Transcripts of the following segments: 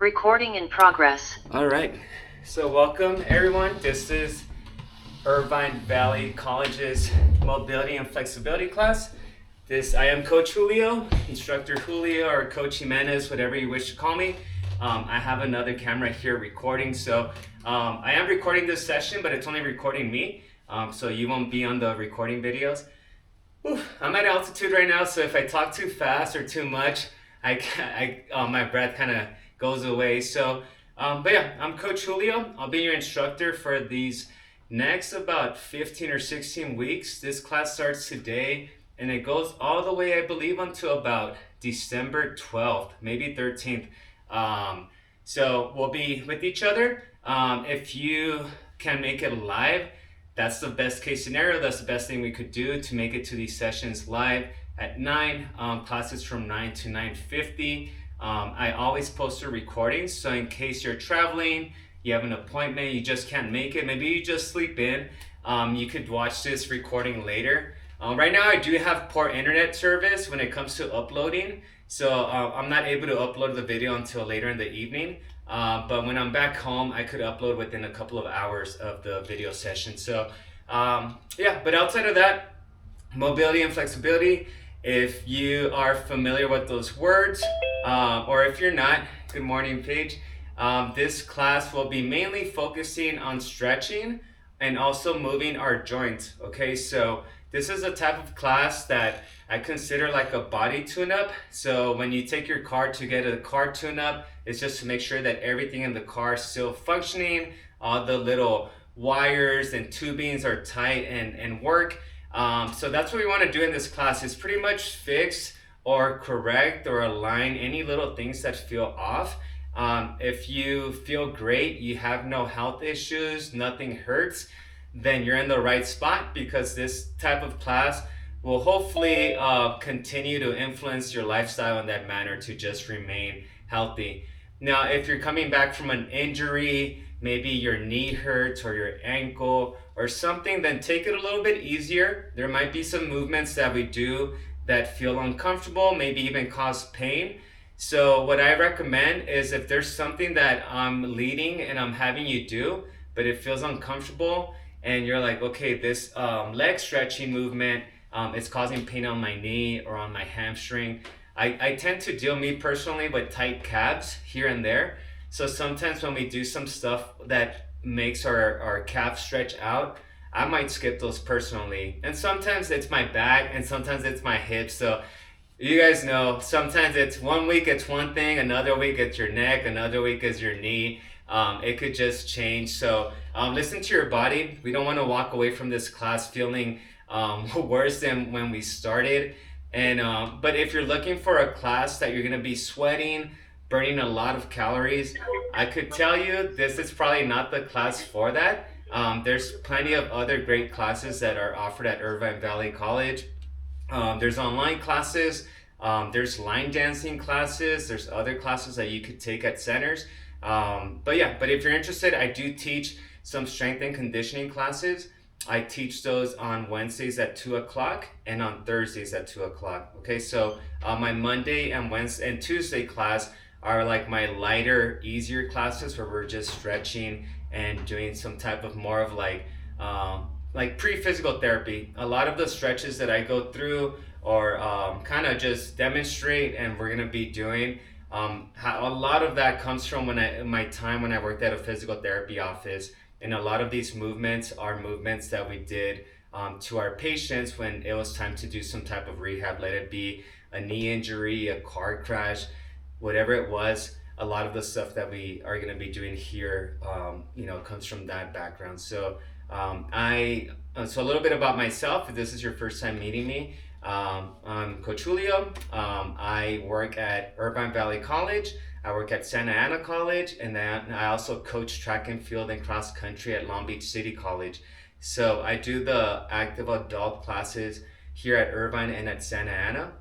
Recording in progress. All right, so welcome everyone. This is Irvine Valley College's Mobility and Flexibility class. I am Coach Julio, Instructor Julio, or Coach Jimenez, whatever you wish to call me. I have another camera here recording, so I am recording this session, but it's only recording me, so you won't be on the recording videos. I'm at altitude right now, so if I talk too fast or too much, my breath kind of goes away. So, but yeah, I'm Coach Julio. I'll be your instructor for these next about 15 or 16 weeks. This class starts today and it goes all the way, I believe, until about December 12th, maybe 13th. So we'll be with each other. If you can make it live, that's the best case scenario. That's the best thing we could do to make it to these sessions live at 9. Classes from 9 to 9:50. I always post a recording, so in case you're traveling, you have an appointment, you just can't make it, maybe you just sleep in, you could watch this recording later. Right now I do have poor internet service when it comes to uploading, so I'm not able to upload the video until later in the evening. But when I'm back home, I could upload within a couple of hours of the video session. So yeah, but outside of that, mobility and flexibility, if you are familiar with those words, or if you're not, good morning, Paige. This class will be mainly focusing on stretching and also moving our joints. Okay, so this is a type of class that I consider like a body tune-up. So when you take your car to get a car tune-up, it's just to make sure that everything in the car is still functioning, all the little wires and tubings are tight and work. So that's what we want to do in this class, is pretty much fix or correct or align any little things that feel off. If you feel great, you have no health issues, nothing hurts, then you're in the right spot, because this type of class will hopefully continue to influence your lifestyle in that manner to just remain healthy. Now, if you're coming back from an injury, maybe your knee hurts or your ankle or something, then take it a little bit easier. There might be some movements that we do that feel uncomfortable, maybe even cause pain. So what I recommend is, if there's something that I'm leading and I'm having you do, but it feels uncomfortable, and you're like, okay, this leg stretching movement, it's causing pain on my knee or on my hamstring. I tend to deal, me personally, with tight calves here and there. So sometimes when we do some stuff that makes our calf stretch out, I might skip those personally. And sometimes it's my back and sometimes it's my hips. So you guys know, sometimes it's one week it's one thing, another week it's your neck, another week is your knee. It could just change. So listen to your body. We don't want to walk away from this class feeling worse than when we started. And but if you're looking for a class that you're going to be sweating, burning a lot of calories, I could tell you this is probably not the class for that. There's plenty of other great classes that are offered at Irvine Valley College. There's online classes, there's line dancing classes, there's other classes that you could take at centers. But if you're interested, I do teach some strength and conditioning classes. I teach those on Wednesdays at 2 o'clock and on Thursdays at 2 o'clock. Okay, so my Monday and Wednesday and Tuesday class are like my lighter, easier classes where we're just stretching and doing some type of more of like pre-physical therapy. A lot of the stretches that I go through or kind of just demonstrate and we're gonna be doing, a lot of that comes from my time when I worked at a physical therapy office. And a lot of these movements are movements that we did to our patients when it was time to do some type of rehab, let it be a knee injury, a car crash, whatever it was. A lot of the stuff that we are going to be doing here, comes from that background. So so a little bit about myself, if this is your first time meeting me. I'm Coach Julio. I work at Irvine Valley College. I work at Santa Ana College, and then I also coach track and field and cross country at Long Beach City College. So I do the active adult classes here at Irvine and at Santa Ana.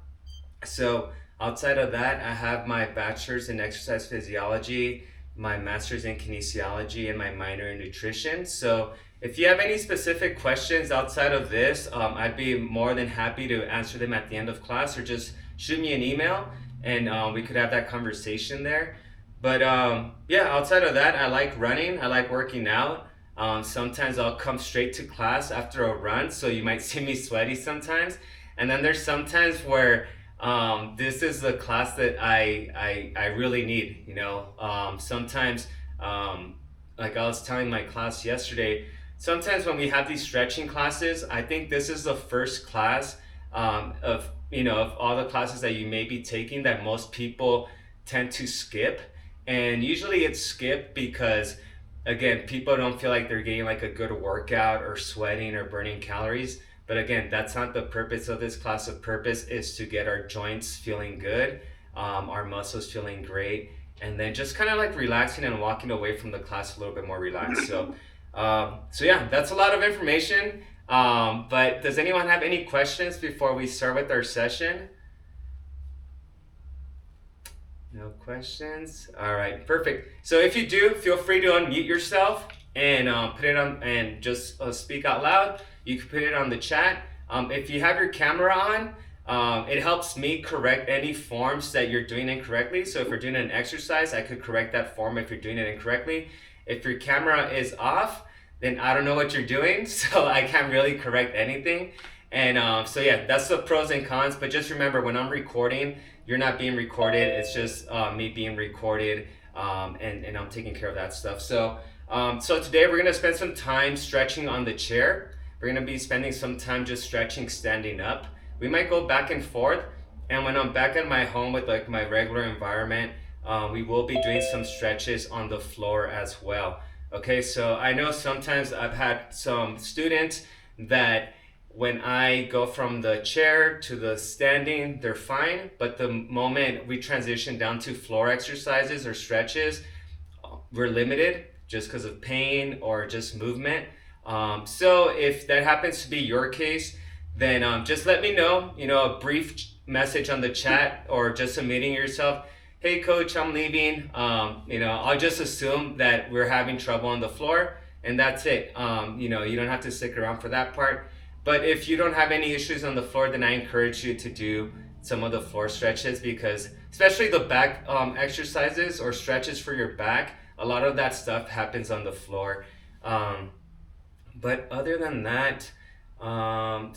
So outside of that, I have my bachelor's in exercise physiology, my master's in kinesiology, and my minor in nutrition. So if you have any specific questions outside of this, I'd be more than happy to answer them at the end of class, or just shoot me an email and we could have that conversation there. But yeah, outside of that, I like running. I like working out. Sometimes I'll come straight to class after a run, so you might see me sweaty sometimes. And then there's sometimes where this is the class that I really need. Sometimes like I was telling my class yesterday, sometimes when we have these stretching classes, I think this is the first class of of all the classes that you may be taking that most people tend to skip. And usually it's skipped because again, people don't feel like they're getting like a good workout or sweating or burning calories. But again, that's not the purpose of this class. The purpose is to get our joints feeling good, our muscles feeling great, and then just kind of like relaxing and walking away from the class a little bit more relaxed. So yeah, that's a lot of information. But does anyone have any questions before we start with our session? No questions. All right, perfect. So if you do, feel free to unmute yourself and put it on and just speak out loud. You can put it on the chat. If you have your camera on, it helps me correct any forms that you're doing incorrectly. So if you're doing an exercise, I could correct that form if you're doing it incorrectly. If your camera is off, then I don't know what you're doing, so I can't really correct anything. And so yeah, that's the pros and cons. But just remember, when I'm recording, you're not being recorded. It's just me being recorded, and I'm taking care of that stuff. So today we're gonna spend some time stretching on the chair. We're gonna be spending some time just stretching standing up. We might go back and forth. And when I'm back at my home with like my regular environment, we will be doing some stretches on the floor as well. Okay, so I know sometimes I've had some students that when I go from the chair to the standing, they're fine. But the moment we transition down to floor exercises or stretches, we're limited just because of pain or just movement. So if that happens to be your case, then just let me know, a brief message on the chat or just submitting yourself. Hey coach, I'm leaving. I'll just assume that we're having trouble on the floor and that's it. You don't have to stick around for that part. But if you don't have any issues on the floor, then I encourage you to do some of the floor stretches because especially the back exercises or stretches for your back, a lot of that stuff happens on the floor. But other than that,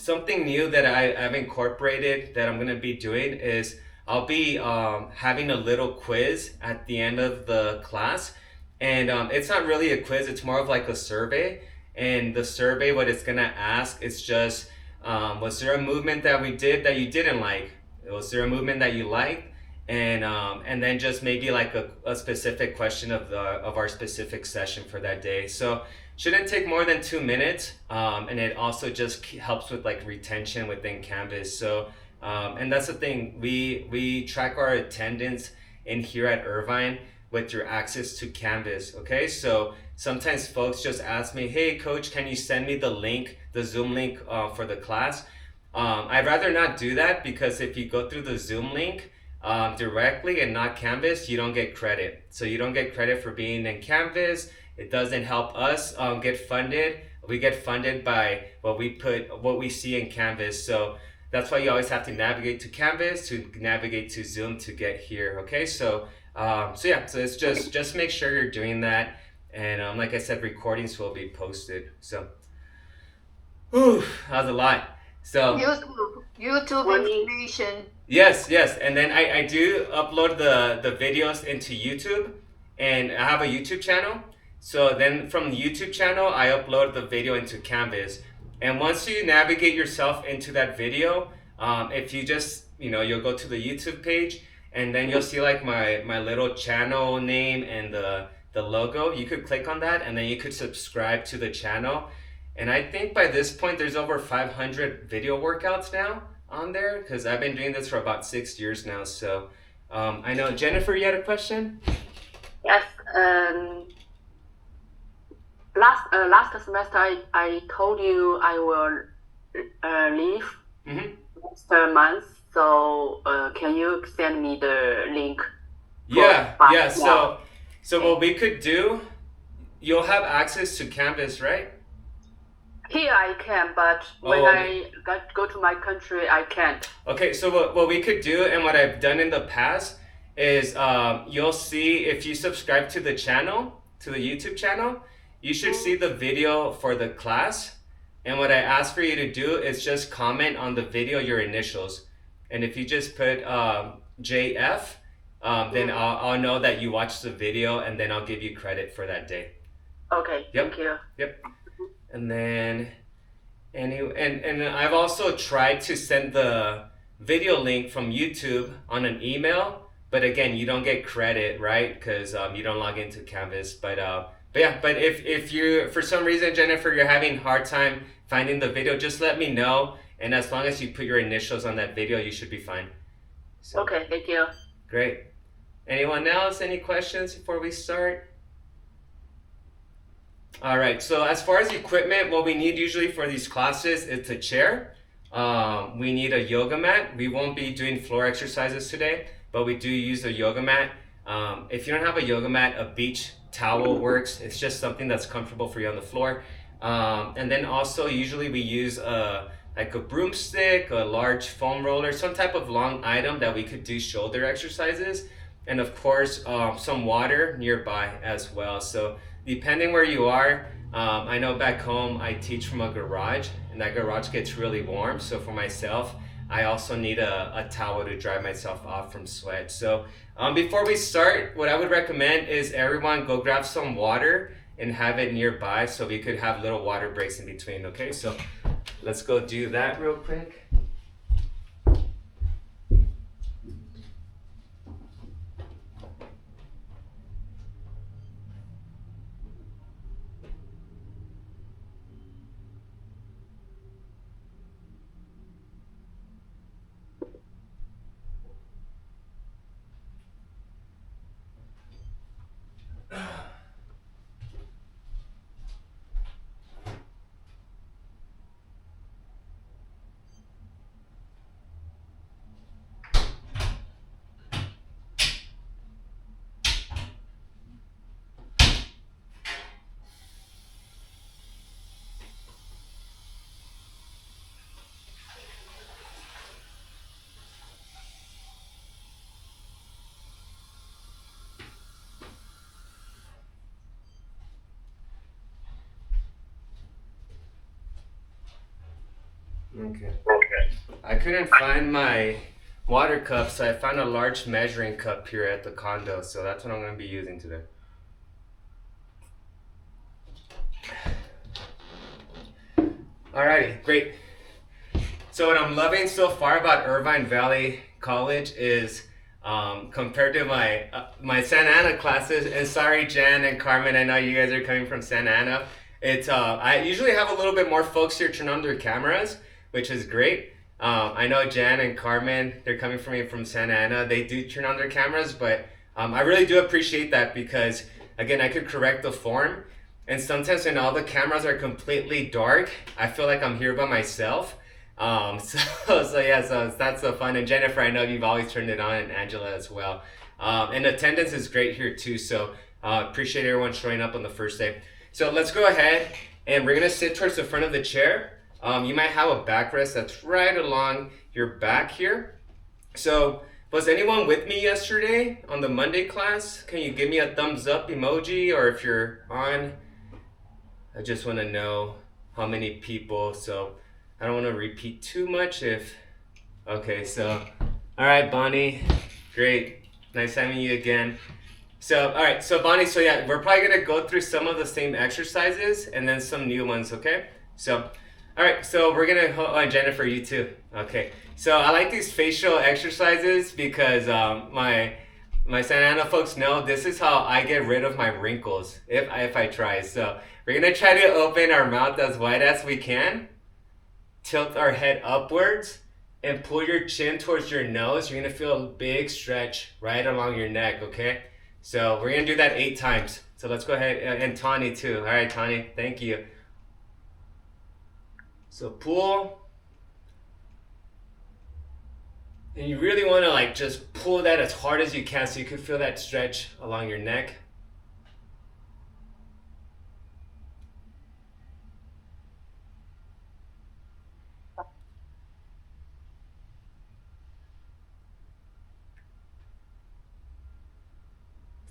something new that I've incorporated that I'm going to be doing is I'll be having a little quiz at the end of the class. And it's not really a quiz, it's more of like a survey. And the survey, what it's gonna ask is just, was there a movement that we did that you didn't like? Was there a movement that you liked? And then just maybe like a specific question of our specific session for that day. So shouldn't take more than 2 minutes, and it also just helps with like retention within Canvas. So and that's the thing, we track our attendance in here at Irvine with your access to Canvas. Okay, so sometimes folks just ask me, hey coach, can you send me the link, the Zoom link for the class? I'd rather not do that because if you go through the Zoom link directly and not Canvas, you don't get credit. So you don't get credit for being in Canvas. It doesn't help us get funded. We get funded by what we see in Canvas. So that's why you always have to navigate to Canvas to navigate to Zoom to get here. Okay, so it's just make sure you're doing that. And like I said, recordings will be posted. So, that was a lot. So YouTube information. Yes. And then I do upload the videos into YouTube, and I have a YouTube channel. So then from the YouTube channel, I upload the video into Canvas. And once you navigate yourself into that video, if you just, you'll go to the YouTube page, and then you'll see like my little channel name and the logo. You could click on that, and then you could subscribe to the channel. And I think by this point, there's over 500 video workouts now on there, because I've been doing this for about 6 years now. So I know, Jennifer, you had a question? Yes. Last semester, I told you I will leave next month. So can you send me the link? Yeah. So what we could do, you'll have access to Canvas, right? Here I can, but when I go to my country, I can't. Okay, so what we could do, and what I've done in the past, is you'll see if you subscribe to the channel, to the YouTube channel, you should see the video for the class. And what I ask for you to do is just comment on the video your initials. And if you just put JF, then I'll know that you watched the video, and then I'll give you credit for that day. Okay, Yep. thank you. Yep. And then and I've also tried to send the video link from YouTube on an email, but again, you don't get credit, right? Because you don't log into Canvas. But yeah, but if you, for some reason, Jennifer, you're having a hard time finding the video, just let me know. And as long as you put your initials on that video, you should be fine. So, Okay, thank you. great. Anyone else? Any questions before we start? All right, so as far as equipment, what we need usually for these classes is a chair. We need a yoga mat. We won't be doing floor exercises today, but we do use a yoga mat. If you don't have a yoga mat, a beach towel works. It's just something that's comfortable for you on the floor. And then also usually we use like a broomstick, a large foam roller, some type of long item that we could do shoulder exercises. And of course, some water nearby as well. So depending where you are, I know back home I teach from a garage, and that garage gets really warm. So for myself, I also need a towel to dry myself off from sweat. So before we start, what I would recommend is everyone go grab some water and have it nearby so we could have little water breaks in between, okay? So let's go do that real quick. Okay. I couldn't find my water cup, so I found a large measuring cup here at the condo, so that's what I'm going to be using today. Alrighty, great. So what I'm loving so far about Irvine Valley College is compared to my Santa Ana classes, and sorry Jan and Carmen, I know you guys are coming from Santa Ana. It's I usually have a little bit more folks here turn on their cameras, which is great. I know Jan and Carmen, they're coming from me from Santa Ana. They do turn on their cameras, but I really do appreciate that because, again, I could correct the form. And sometimes when all the cameras are completely dark, I feel like I'm here by myself. So that's so fun. And Jennifer, I know you've always turned it on, and Angela as well. And attendance is great here too. So appreciate everyone showing up on the first day. So let's go ahead and we're gonna sit towards the front of the chair. You might have a backrest that's right along your back here. So was anyone with me yesterday on the Monday class? Can you give me a thumbs up emoji, or if you're on? I just want to know how many people. So I don't want to repeat too much okay, so, all right, Bonnie, great. Nice having you again. So, all right, so Bonnie, so yeah, we're probably gonna go through some of the same exercises and then some new ones, okay? So, all right, so we're gonna, and Jennifer, you too. Okay, so I like these facial exercises because my Santa Ana folks know this is how I get rid of my wrinkles if I try. So we're gonna try to open our mouth as wide as we can, tilt our head upwards, and pull your chin towards your nose. You're gonna feel a big stretch right along your neck, okay? So we're gonna do that 8 times. So let's go ahead, and Tawny too. All right, Tawny, thank you. So pull. And you really wanna like just pull that as hard as you can so you can feel that stretch along your neck.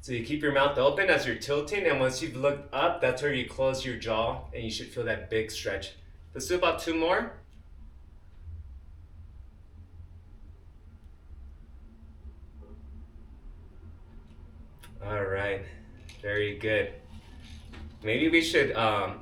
So you keep your mouth open as you're tilting, and once you've looked up, that's where you close your jaw, and you should feel that big stretch. Let's do about 2 more. All right, very good. Maybe we should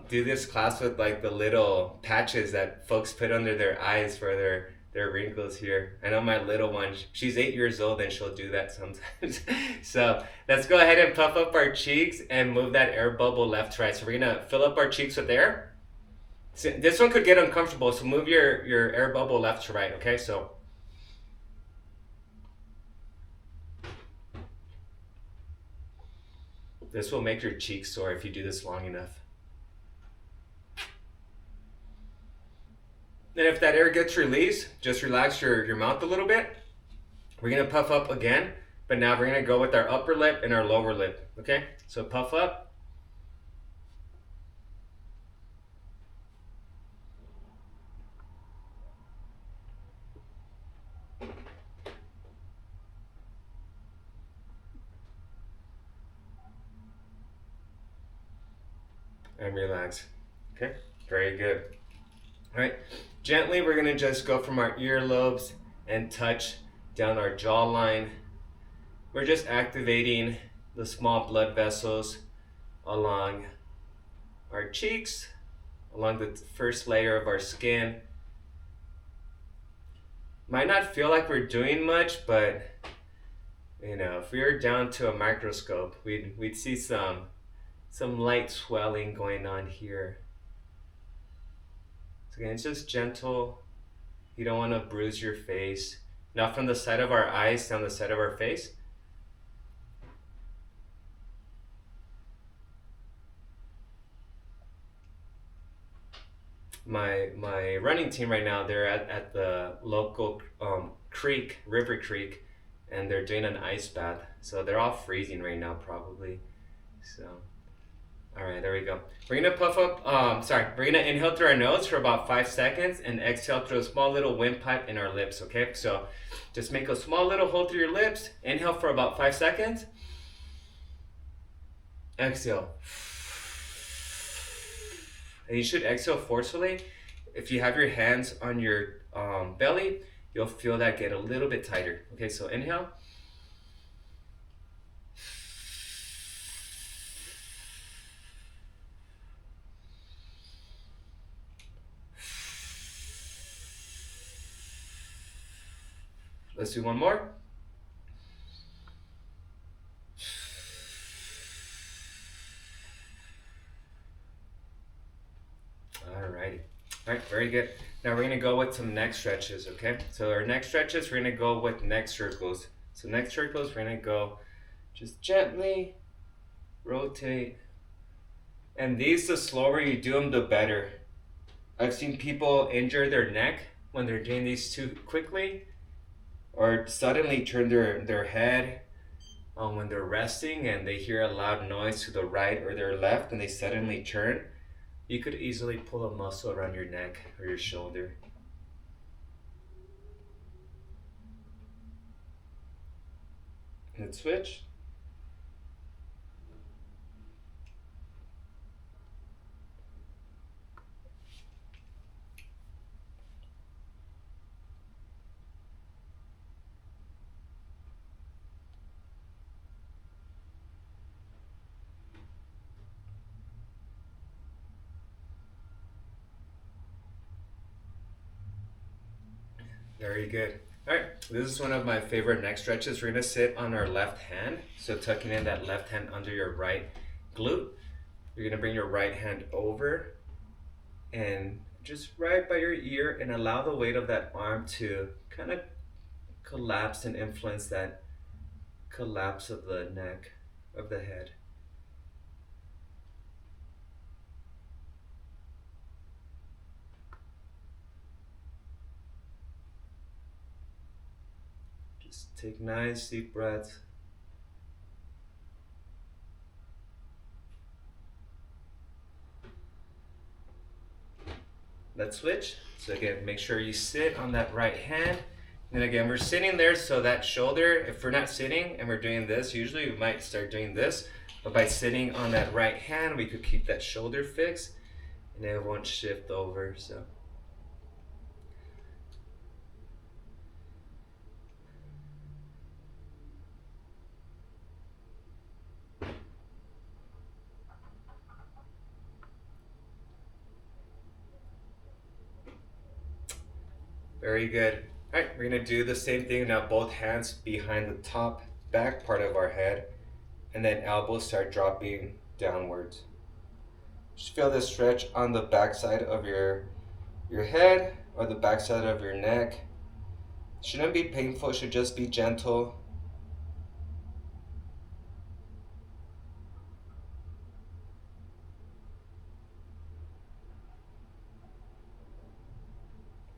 do this class with like the little patches that folks put under their eyes for their wrinkles here. I know my little one, she's 8 years old and she'll do that sometimes. So let's go ahead and puff up our cheeks and move that air bubble left to right. So we're gonna fill up our cheeks with air. So this one could get uncomfortable, so move your air bubble left to right, okay? So this will make your cheeks sore if you do this long enough. Then if that air gets released, just relax your mouth a little bit. We're gonna puff up again, but now we're gonna go with our upper lip and our lower lip, okay? So puff up. And relax, okay? Very good. All right, gently we're gonna just go from our earlobes and touch down our jawline. We're just activating the small blood vessels along our cheeks, along the first layer of our skin. Might not feel like we're doing much, but you know, if we were down to a microscope, we'd see some light swelling going on here. So again, it's just gentle. You don't want to bruise your face. Now from the side of our eyes down the side of our face. My running team right now, they're at the local river creek, and they're doing an ice bath. So they're all freezing right now probably. So, all right, there we go. We're gonna puff up, we're gonna inhale through our nose for about 5 seconds and exhale through a small little windpipe in our lips, okay? So just make a small little hole through your lips, inhale for about 5 seconds, exhale. And you should exhale forcefully. If you have your hands on your belly, you'll feel that get a little bit tighter. Okay, so inhale. Let's do one more. Alrighty. All right, very good. Now we're gonna go with some neck stretches, okay? So our neck stretches, we're gonna go with neck circles. So neck circles, we're gonna go just gently rotate. And these, the slower you do them, the better. I've seen people injure their neck when they're doing these too quickly, or suddenly turn their head when they're resting and they hear a loud noise to the right or their left and they suddenly turn. You could easily pull a muscle around your neck or your shoulder. Let's switch. Very good. All right, this is one of my favorite neck stretches. We're gonna sit on our left hand. So tucking in that left hand under your right glute. You're gonna bring your right hand over and just right by your ear and allow the weight of that arm to kind of collapse and influence that collapse of the neck, of the head. Just take nice deep breaths. Let's switch. So again, make sure you sit on that right hand And again, we're sitting there, so that shoulder, if we're not sitting and we're doing this, usually we might start doing this, but by sitting on that right hand, we could keep that shoulder fixed and it won't shift over, so. Very good. All right, we're gonna do the same thing now, both hands behind the top back part of our head, and then elbows start dropping downwards. Just feel this stretch on the back side of your head or the back side of your neck. Shouldn't be painful, it should just be gentle.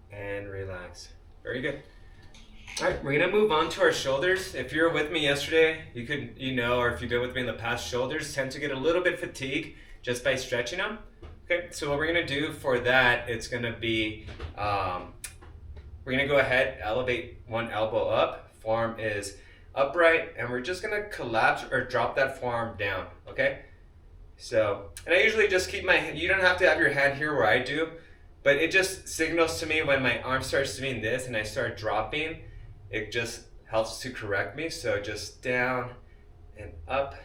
And relax. Very good. All right, we're gonna move on to our shoulders. If you were with me yesterday, or if you've been with me in the past, shoulders tend to get a little bit fatigued just by stretching them. Okay, so what we're gonna do for that, it's gonna be, we're gonna go ahead, elevate one elbow up, forearm is upright, and we're just gonna collapse or drop that forearm down, okay? So, and I usually just keep my hand, you don't have to have your hand here where I do, but it just signals to me when my arm starts doing this and I start dropping, it just helps to correct me. So just down and up.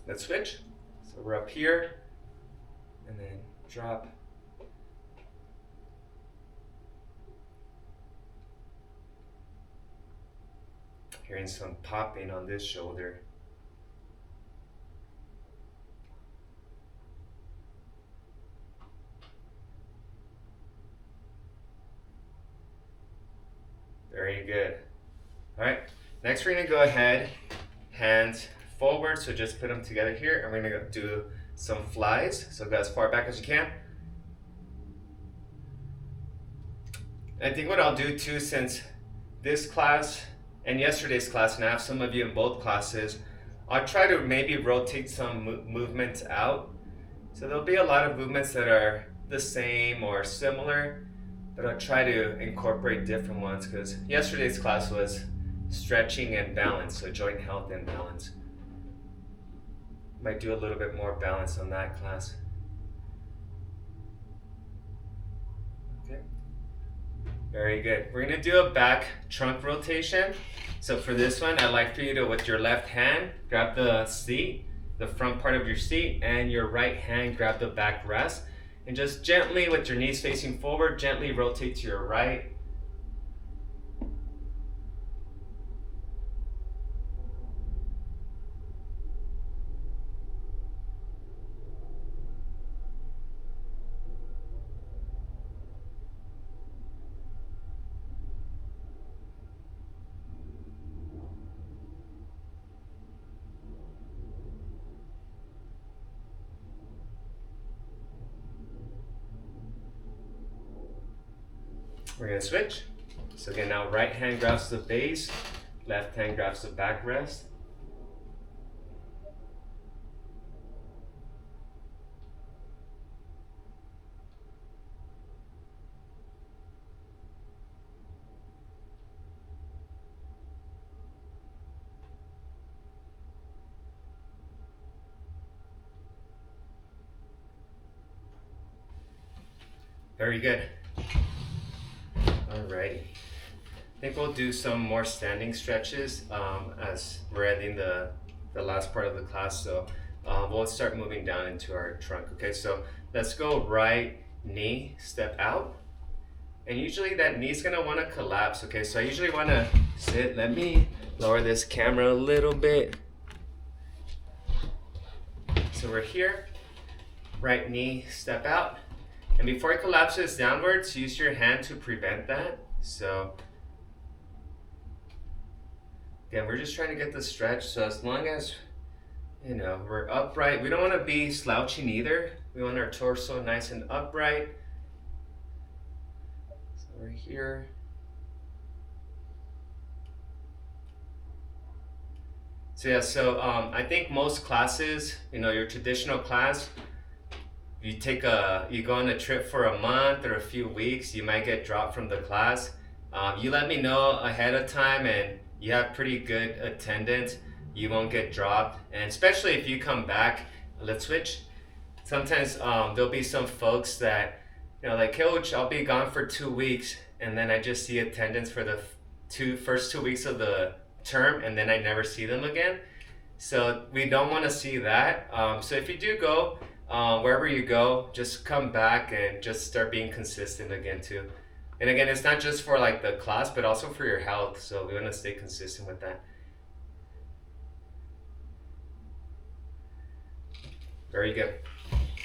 Let's switch. So we're up here and then drop. Hearing some popping on this shoulder. Very good. All right, next we're gonna go ahead, hands forward, so just put them together here, and we're gonna do some flies, so go as far back as you can. And I think what I'll do too, since this class and yesterday's class, and I have some of you in both classes, I'll try to maybe rotate some movements out. So there'll be a lot of movements that are the same or similar, but I'll try to incorporate different ones, because yesterday's class was stretching and balance, so joint health and balance. Might do a little bit more balance on that class. Okay. Very good. We're gonna do a back trunk rotation. So for this one, I'd like for you to, with your left hand, grab the seat, the front part of your seat, and your right hand grab the back rest. And just gently, with your knees facing forward, gently rotate to your right. We're gonna switch. So again, now right hand grabs the base, left hand grabs the backrest. Very good. Alrighty. I think we'll do some more standing stretches as we're ending the last part of the class. So we'll start moving down into our trunk. Okay, so let's go right knee, step out. And usually that knee's gonna wanna collapse. Okay, so I usually wanna sit. Let me lower this camera a little bit. So we're here, right knee, step out. And before it collapses downwards, use your hand to prevent that. So again, we're just trying to get the stretch. So as long as, we're upright, we don't want to be slouching either. We want our torso nice and upright. So we're here. I think most classes, your traditional class, you go on a trip for a month or a few weeks, you might get dropped from the class. You let me know ahead of time and you have pretty good attendance, you won't get dropped. And especially if you come back, let's switch. Sometimes there'll be some folks that, like, coach, I'll be gone for 2 weeks, and then I just see attendance for the first 2 weeks of the term, and then I never see them again. So we don't want to see that. So if you do go, wherever you go, just come back and just start being consistent again too. And again, it's not just for like the class, but also for your health. So we want to stay consistent with that. Very good.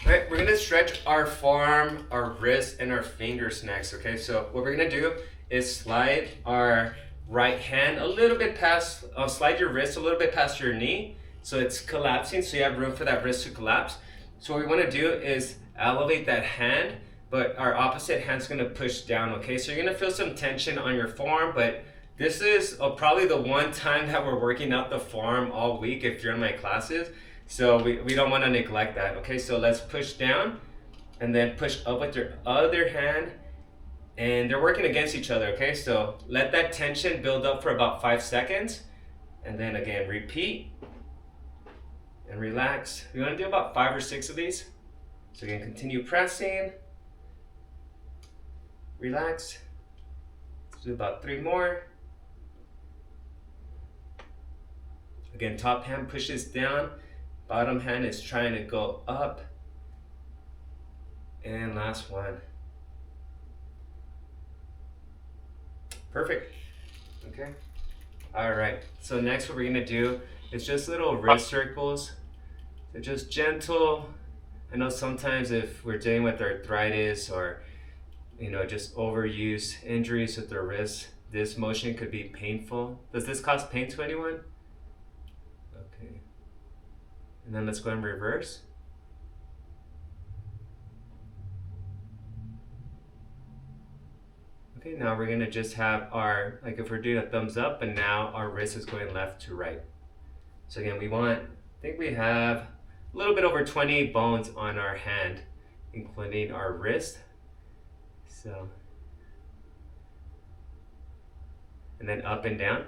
All right, we're gonna stretch our forearm, our wrist, and our fingers next, okay? So what we're gonna do is slide our right hand a little bit past, slide your wrist a little bit past your knee. So it's collapsing, so you have room for that wrist to collapse. So what we wanna do is elevate that hand, but our opposite hand's gonna push down, okay? So you're gonna feel some tension on your forearm, but this is probably the one time that we're working out the forearm all week if you're in my classes. So we don't want to neglect that, okay? So let's push down and then push up with your other hand, and they're working against each other, okay? So let that tension build up for about 5 seconds, and then again, repeat and relax. We want to do about 5 or 6 of these. So again, continue pressing, relax. Let's do about 3 more. Again, top hand pushes down. Bottom hand is trying to go up. And last one. Perfect. Okay. All right. So next what we're going to do is just little wrist circles. So just gentle. I know sometimes if we're dealing with arthritis or, just overuse injuries with the wrist, this motion could be painful. Does this cause pain to anyone? Okay. And then let's go in reverse. Okay, now we're gonna just have our, like if we're doing a thumbs up, and now our wrist is going left to right. So again, I think we have a little bit over 20 bones on our hand, including our wrist. So, and then up and down.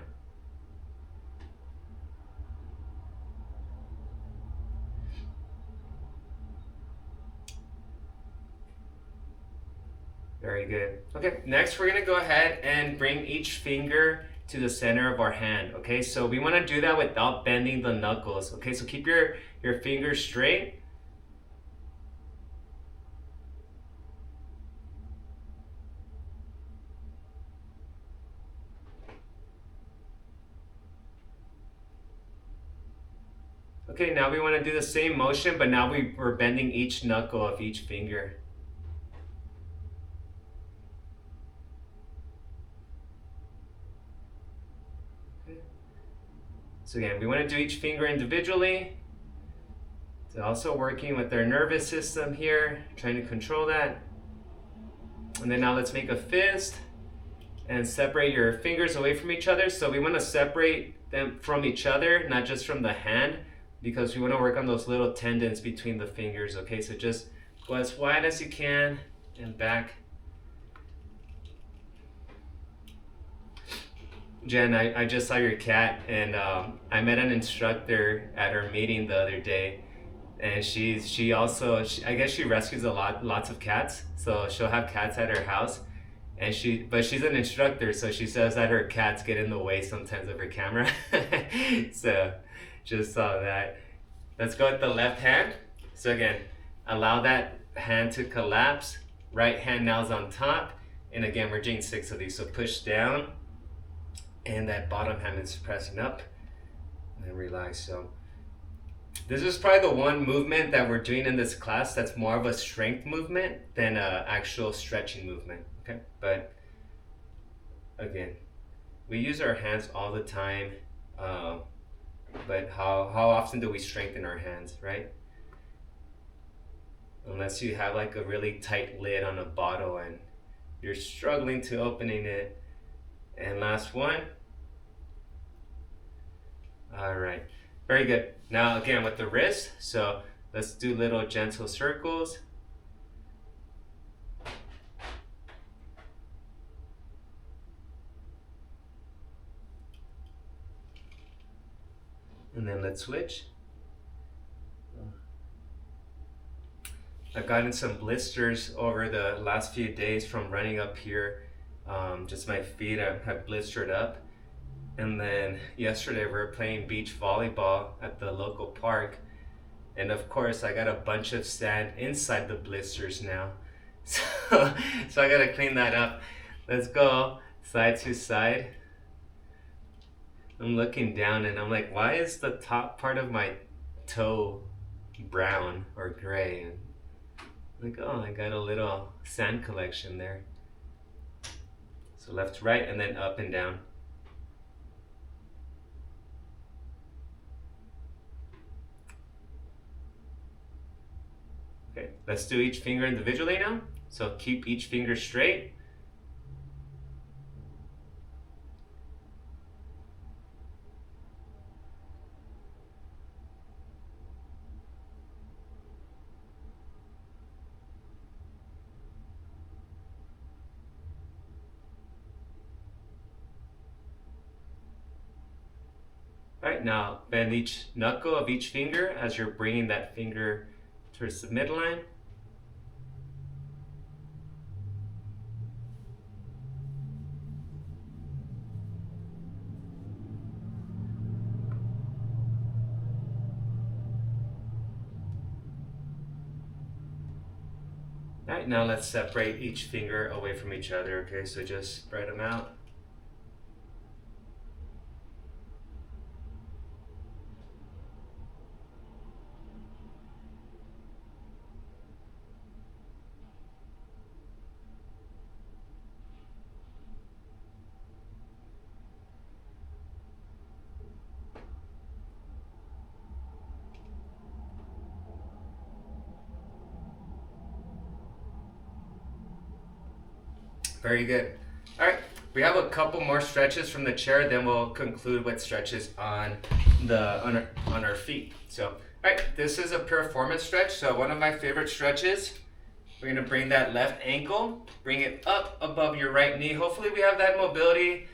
Very good. Okay, next we're gonna go ahead and bring each finger to the center of our hand, okay? So we wanna do that without bending the knuckles, okay? So keep your fingers straight. Okay, now we wanna do the same motion, but now we're bending each knuckle of each finger. So again, we want to do each finger individually. So also working with our nervous system here, trying to control that. And then now let's make a fist and separate your fingers away from each other. So we want to separate them from each other, not just from the hand, because we want to work on those little tendons between the fingers, okay? So just go as wide as you can and back. Jen, I just saw your cat, and I met an instructor at her meeting the other day, and she also I guess she rescues lots of cats, so she'll have cats at her house, and but she's an instructor, so she says that her cats get in the way sometimes of her camera. So just saw that. Let's go with the left hand. So again, allow that hand to collapse. Right hand now is on top, and again we're doing 6 of these. So push down. And that bottom hand is pressing up, and then relax. So this is probably the one movement that we're doing in this class that's more of a strength movement than an actual stretching movement, okay? But again, we use our hands all the time, but how often do we strengthen our hands, right? Unless you have like a really tight lid on a bottle and you're struggling to opening it. And last one. All right. Very good. Now again with the wrist, so let's do little gentle circles. And then let's switch. I've gotten some blisters over the last few days from running up here. Just my feet have blistered up. And then yesterday we were playing beach volleyball at the local park. And of course I got a bunch of sand inside the blisters now. So I gotta clean that up. Let's go side to side. I'm looking down and I'm like, why is the top part of my toe brown or gray? And I'm like, oh, I got a little sand collection there. So left to right and then up and down. Okay, let's do each finger individually now. So keep each finger straight. All right, now bend each knuckle of each finger as you're bringing that finger towards the midline. All right, now let's separate each finger away from each other, okay? So just spread them out. Very good. All right, we have a couple more stretches from the chair, then we'll conclude with stretches on our feet. So, all right, this is a performance stretch. So one of my favorite stretches. We're gonna bring that left ankle, bring it up above your right knee. Hopefully we have that mobility.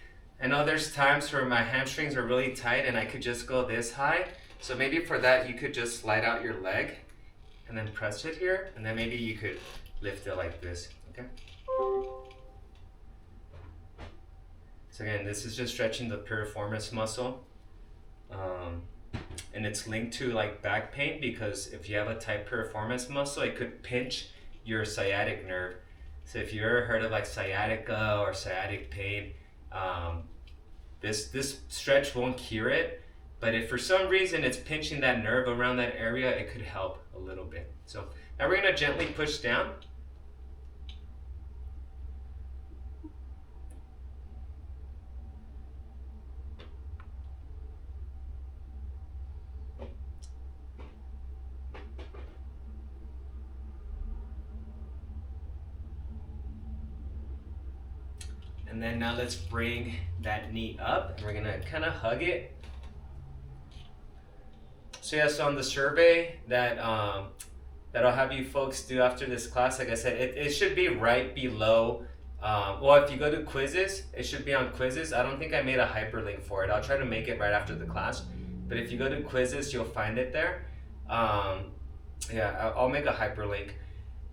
I know there's times where my hamstrings are really tight and I could just go this high. So maybe for that you could just slide out your leg and then press it here, and then maybe you could lift it like this, okay? So again, this is just stretching the piriformis muscle. And it's linked to like back pain, because if you have a tight piriformis muscle, it could pinch your sciatic nerve. So if you ever heard of like sciatica or sciatic pain, this stretch won't cure it, but if for some reason it's pinching that nerve around that area, it could help a little bit. So now we're gonna gently push down. And then now let's bring that knee up, and we're gonna kind of hug it. So yes, on the survey that that I'll have you folks do after this class, like I said, it should be right below. Well, if you go to quizzes, it should be on quizzes. I don't think I made a hyperlink for it. I'll try to make it right after the class. But if you go to quizzes, you'll find it there. Yeah, I'll make a hyperlink.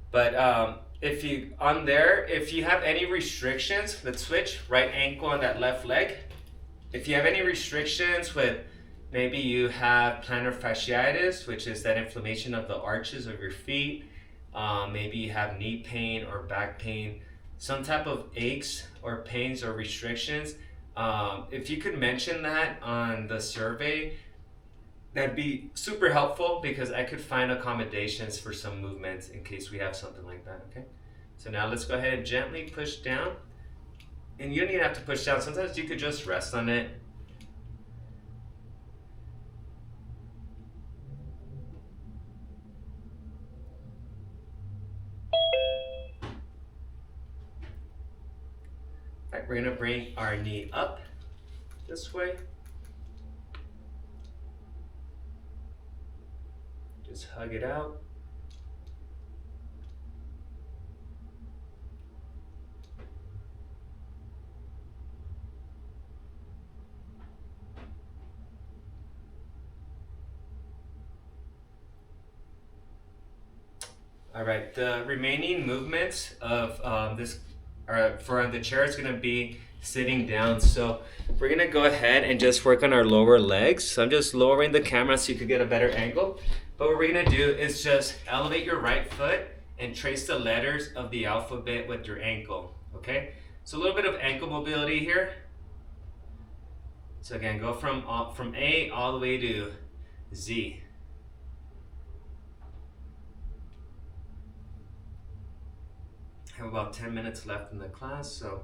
But if you have any restrictions, let's switch right ankle on that left leg. If you have any restrictions with, maybe you have plantar fasciitis, which is that inflammation of the arches of your feet. Maybe you have knee pain or back pain, some type of aches or pains or restrictions. If you could mention that on the survey, that'd be super helpful, because I could find accommodations for some movements in case we have something like that, okay? So now let's go ahead and gently push down. And you don't even have to push down. Sometimes you could just rest on it. All right, we're gonna bring our knee up this way. Just hug it out. All right, the remaining movements of this for the chair is going to be sitting down. So we're going to go ahead and just work on our lower legs. So I'm just lowering the camera so you could get a better angle. But what we're going to do is just elevate your right foot and trace the letters of the alphabet with your ankle, okay? So a little bit of ankle mobility here. So again, go from A all the way to Z. I have about 10 minutes left in the class, so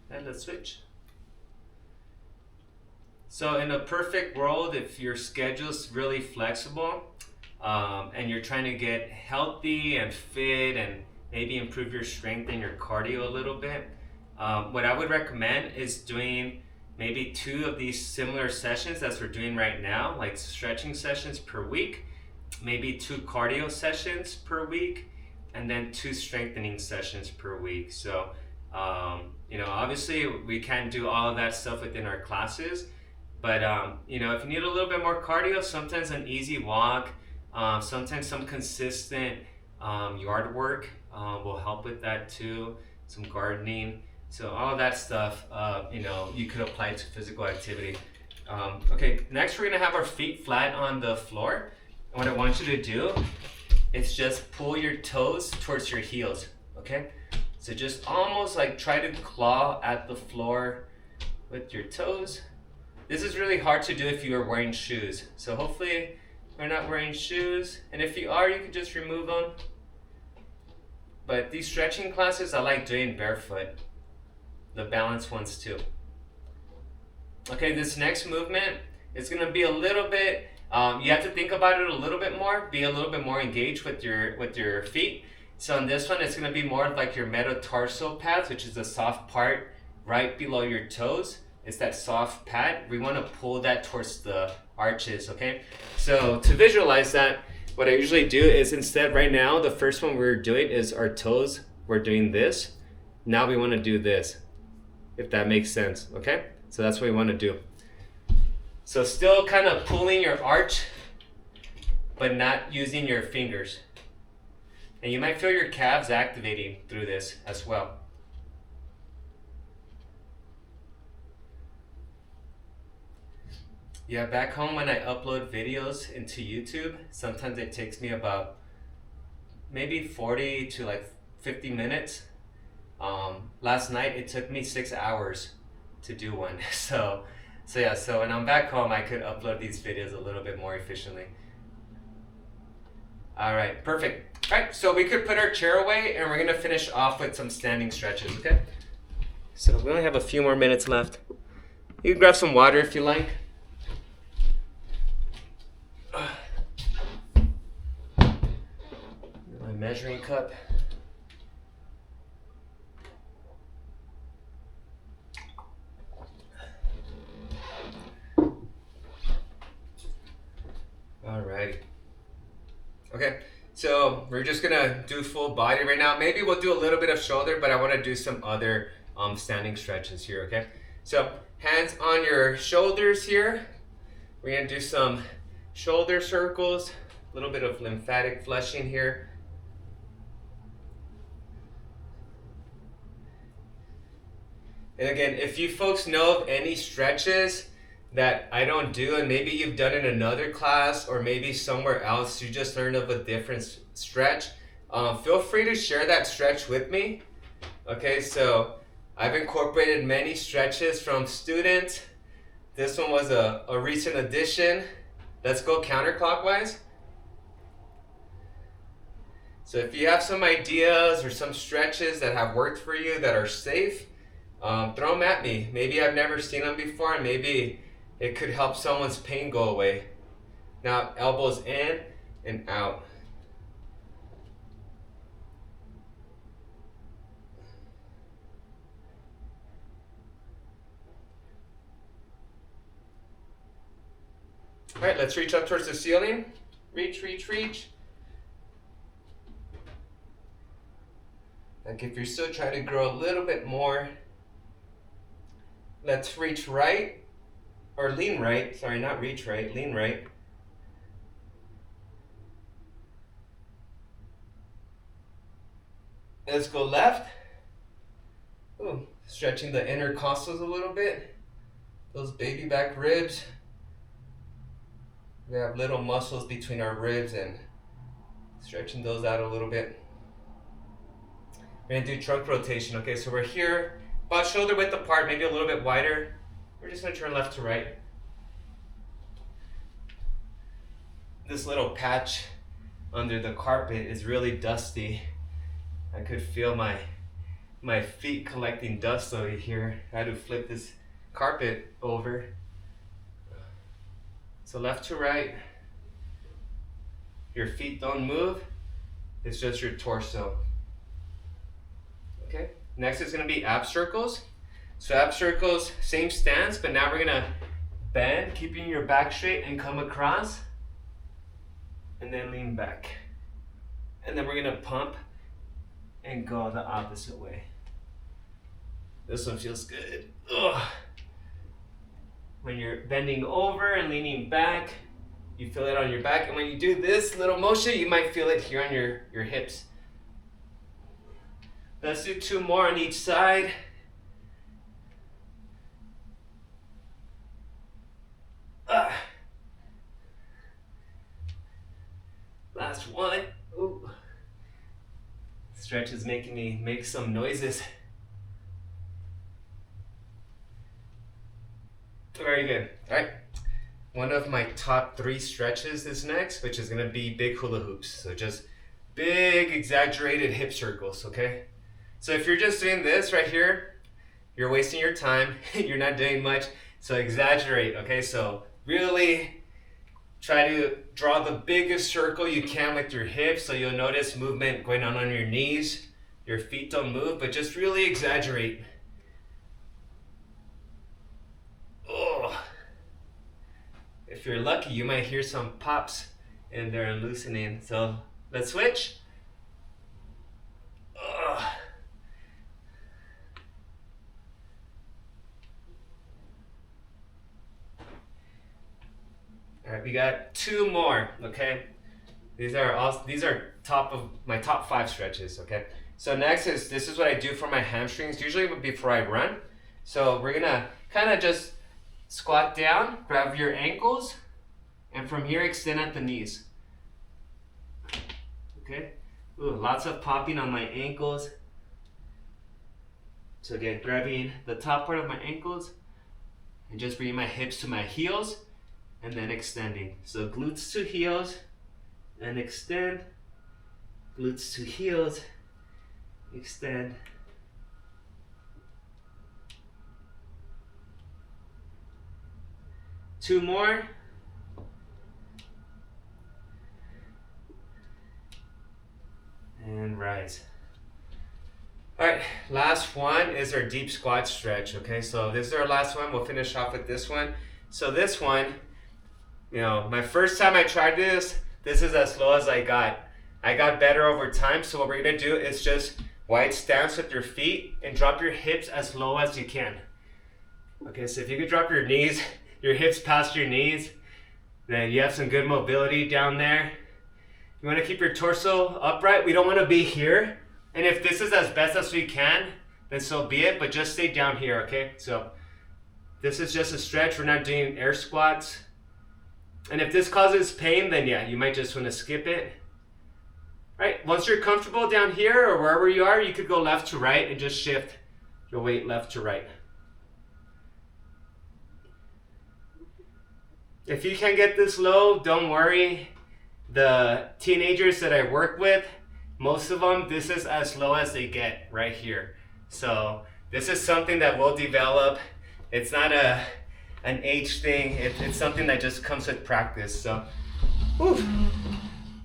and let's switch. So in a perfect world, if your schedule's really flexible and you're trying to get healthy and fit and maybe improve your strength and your cardio a little bit, what I would recommend is doing maybe 2 of these similar sessions as we're doing right now, like stretching sessions per week, maybe 2 cardio sessions per week, and then 2 strengthening sessions per week. So, you know, obviously we can't do all of that stuff within our classes, but, you know, if you need a little bit more cardio, sometimes an easy walk, sometimes some consistent yard work will help with that too, some gardening. So all of that stuff, you know, you could apply to physical activity. Okay, next we're gonna have our feet flat on the floor. And what I want you to do is just pull your toes towards your heels, okay? So just almost like try to claw at the floor with your toes. This is really hard to do if you are wearing shoes. So hopefully you're not wearing shoes. And if you are, you can just remove them. But these stretching classes, I like doing barefoot. The balance ones too. Okay, this next movement is going to be a little bit, you have to think about it a little bit more, be a little bit more engaged with your feet. So on this one, it's going to be more like your metatarsal pads, which is the soft part right below your toes. It's that soft pad. We want to pull that towards the arches, okay? So to visualize that, what I usually do is instead right now, the first one we're doing is our toes. We're doing this. Now we want to do this, if that makes sense, okay? So that's what we want to do. So still kind of pulling your arch, but not using your fingers. And you might feel your calves activating through this as well. Yeah, back home when I upload videos into YouTube, sometimes it takes me about maybe 40 to like 50 minutes. Last night it took me 6 hours to do one. So when I'm back home, I could upload these videos a little bit more efficiently. All right, perfect. All right, so we could put our chair away and we're gonna finish off with some standing stretches, okay? So we only have a few more minutes left. You can grab some water if you like. My measuring cup. Alrighty. Okay, so we're just gonna do full body right now. Maybe we'll do a little bit of shoulder, but I want to do some other standing stretches here, okay? So hands on your shoulders here. We're gonna do some shoulder circles, a little bit of lymphatic flushing here. And again, if you folks know of any stretches that I don't do, and maybe you've done in another class or maybe somewhere else, you just learned of a different stretch, feel free to share that stretch with me. Okay, so I've incorporated many stretches from students. This one was a recent addition. Let's go counterclockwise. So if you have some ideas or some stretches that have worked for you that are safe, throw them at me. Maybe I've never seen them before, and maybe it could help someone's pain go away. Now, elbows in and out. All right, let's reach up towards the ceiling. Reach, reach, reach. Like if you're still trying to grow a little bit more, let's reach right, or lean right. Sorry, not reach right, lean right. Let's go left. Ooh, stretching the intercostals a little bit. Those baby back ribs. We have little muscles between our ribs and stretching those out a little bit. We're gonna do trunk rotation. Okay, so we're here, about shoulder width apart, maybe a little bit wider. We're just gonna turn left to right. This little patch under the carpet is really dusty. I could feel my feet collecting dust over here. I had to flip this carpet over. So left to right. Your feet don't move. It's just your torso. Okay. Next is going to be ab circles. So ab circles, same stance, but now we're going to bend, keeping your back straight and come across. And then lean back. And then we're going to pump and go the opposite way. This one feels good. Ugh. When you're bending over and leaning back, you feel it on your back. And when you do this little motion, you might feel it here on your hips. Let's do 2 more on each side. Last one. Ooh. Stretch is making me make some noises. Very good. All right. One of my top 3 stretches is next, which is going to be big hula hoops. So just big exaggerated hip circles, okay? So if you're just doing this right here, you're wasting your time. You're not doing much. So exaggerate, okay? So really try to draw the biggest circle you can with your hips, so you'll notice movement going on your knees. Your feet don't move, but just really exaggerate. Oh. If you're lucky, you might hear some pops in there and loosening. So let's switch. Oh. All right, we got 2 more, okay? These are top of my top 5 stretches, okay? So next this is what I do for my hamstrings, usually before I run. So we're gonna kind of just squat down, grab your ankles, and from here extend at the knees. Okay? Ooh, lots of popping on my ankles. So again, grabbing the top part of my ankles and just bringing my hips to my heels and then extending. So glutes to heels and extend. Glutes to heels, extend. Two more. And rise. All right, last one is our deep squat stretch, okay? So this is our last one. We'll finish off with this one. So this one, you know, my first time I tried this is as slow as I got. I got better over time. So what we're gonna do is just wide stance with your feet and drop your hips as low as you can. Okay, so if you could drop your knees, your hips past your knees, then you have some good mobility down there. You wanna keep your torso upright. We don't wanna be here. And if this is as best as we can, then so be it, but just stay down here, okay? So this is just a stretch. We're not doing air squats. And if this causes pain, then yeah, you might just wanna skip it. All right, once you're comfortable down here or wherever you are, you could go left to right and just shift your weight left to right. If you can't get this low, don't worry. The teenagers that I work with, most of them, this is as low as they get right here. So this is something that will develop. It's not an age thing. It's something that just comes with practice. So, whew.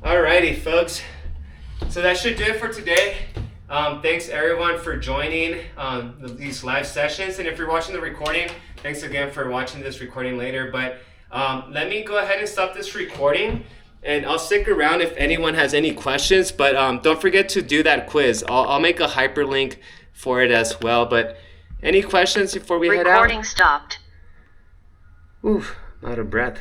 Alrighty, folks. So that should do it for today. Thanks everyone for joining these live sessions. And if you're watching the recording, thanks again for watching this recording later. But Let me go ahead and stop this recording, and I'll stick around if anyone has any questions, but don't forget to do that quiz. I'll make a hyperlink for it as well, but any questions before we head out? Recording stopped. Ooh, I'm out of breath.